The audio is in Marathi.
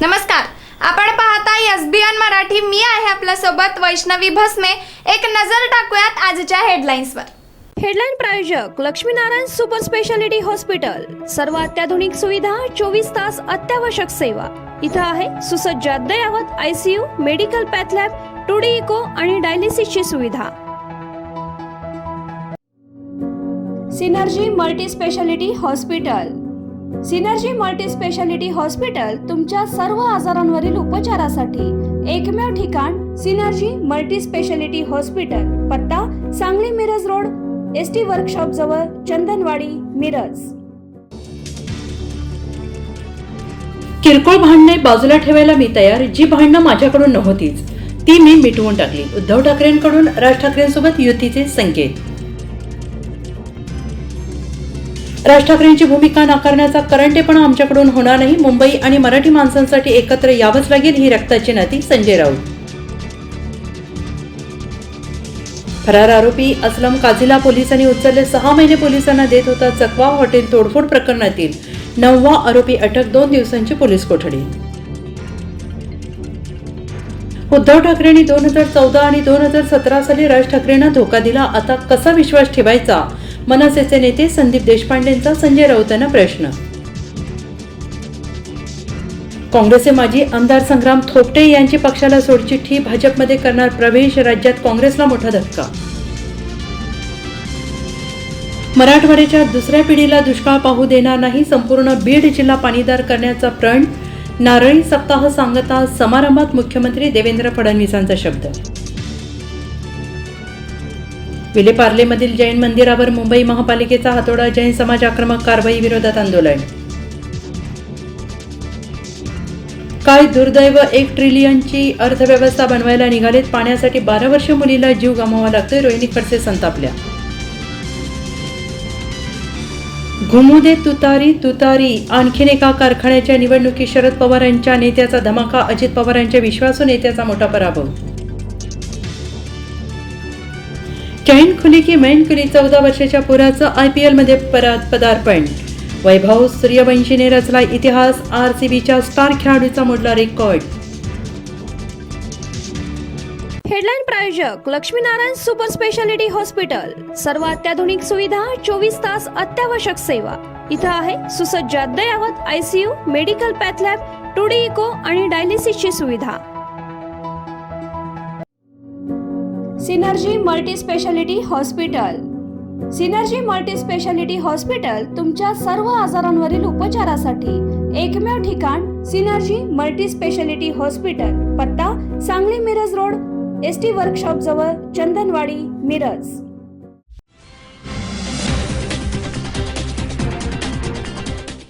नमस्कार, आपण पाहताय एसबीएन मराठी. मी आहे आपल्या सोबत वैष्णवी भस्मे. एक नजर टाकूयात आजच्या हेडलाईन्सवर. हेडलाईन प्रायोजक लक्ष्मीनारायण सुपर स्पेशालिटी हॉस्पिटल. सर्व अत्याधुनिक सुविधा, 24 तास अत्यावश्यक सेवा. इथं आहे सुसज्ज अद्ययावत ICU, medical path lab, 2D echo आणि डायलिसिसची सुविधा. Synergy multi speciality hospital. Synergy multi speciality hospital तुमच्या सर्व आजारांवरील उपचारासाठी एकमेव ठिकाण. Synergy multi speciality hospital. पत्ता Sangli Miraj road, ST workshop जवळ, चंदनवाडी, मिरज. किरकोळ भांडणे बाजूला ठेवायला मी तयार. जी भांडणं माझ्याकडून नव्हतीच ती मी मिटवून टाकली. उद्धव ठाकरेंकडून राज ठाकरेंसोबत युतीचे संकेत. राज ठाकरेंची भूमिका नाकारण्याचा करंटेपणा आमच्याकडून होणार नाही. मुंबई आणि मराठी माणसांसाठी एकत्र यावंच लागेल. ही रक्ताची नाती. संजय राऊत. फरार आरोपी असलम काझीला पोलिसांनी उचलले. 6 महिने पोलिसांना देत होता चकवा. हॉटेल तोडफोड प्रकरणातील 9वा आरोपी अटक. 2 दिवसांची पोलीस कोठडी. उद्धव ठाकरेंनी 2014 आणि 2017 साली राज ठाकरेंना धोका दिला. आता कसा विश्वास ठेवायचा? मनसेचे नेते संदीप देशपांडेंचा संजय राऊतांना प्रश्न. काँग्रेसचे माजी आमदार संग्राम थोपटे यांची पक्षाला सोडचिठ्ठी. भाजपमध्ये करणार प्रवेश. राज्यात काँग्रेसला मोठा धक्का. मराठवाड्याच्या दुसऱ्या पिढीला दुष्काळ पाहू देणार नाही. संपूर्ण बीड जिल्हा पाणीदार करण्याचा प्रण. नारळी सप्ताह सांगता समारंभात मुख्यमंत्री देवेंद्र फडणवीसांचा शब्द. विलेपार्लेमधील जैन मंदिरावर मुंबई महापालिकेचा हातोडा. जैन समाज आक्रमक कारवाई विरोधात आंदोलन. काय दुर्दैव, 1 ट्रिलियनची अर्थव्यवस्था बनवायला निघालेत. पाण्यासाठी 12 वर्ष मुलीला जीव गमवावा लागतोय. रोहिणी खडसे संतापल्या. घुमू दे तुतारी तुतारी. आणखीन एका कारखान्याच्या निवडणुकीत शरद पवारांच्या नेत्याचा धमाका. अजित पवारांच्या विश्वासू नेत्याचा मोठा पराभव. चैन खुली की मैन खुली. 14 वर्षाच्या पोराचं IPL मध्ये पदार्पण. वैभव सूर्यवंशीने रचला इतिहास. RCBच्या स्टार खेळाडूचा मोडला रेकॉर्ड. हेडलाईन प्रायोजक लक्ष्मीनारायण सुपर स्पेशालिटी हॉस्पिटल. सर्व अत्याधुनिक सुविधा, 24 तास अत्यावश्यक सेवा. इथं आहे सुसज्ज अद्ययावत ICU, medical path lab, 2D echo आणि डायलिसिसची सुविधा. Synergy multi speciality hospital. Synergy multi speciality hospital तुमच्या सर्व आजारांवरील उपचारासाठी एकमेव ठिकाण. Synergy multi speciality hospital. पत्ता Sangli Miraj road, ST workshop जवळ, चंदनवाडी, मिरज.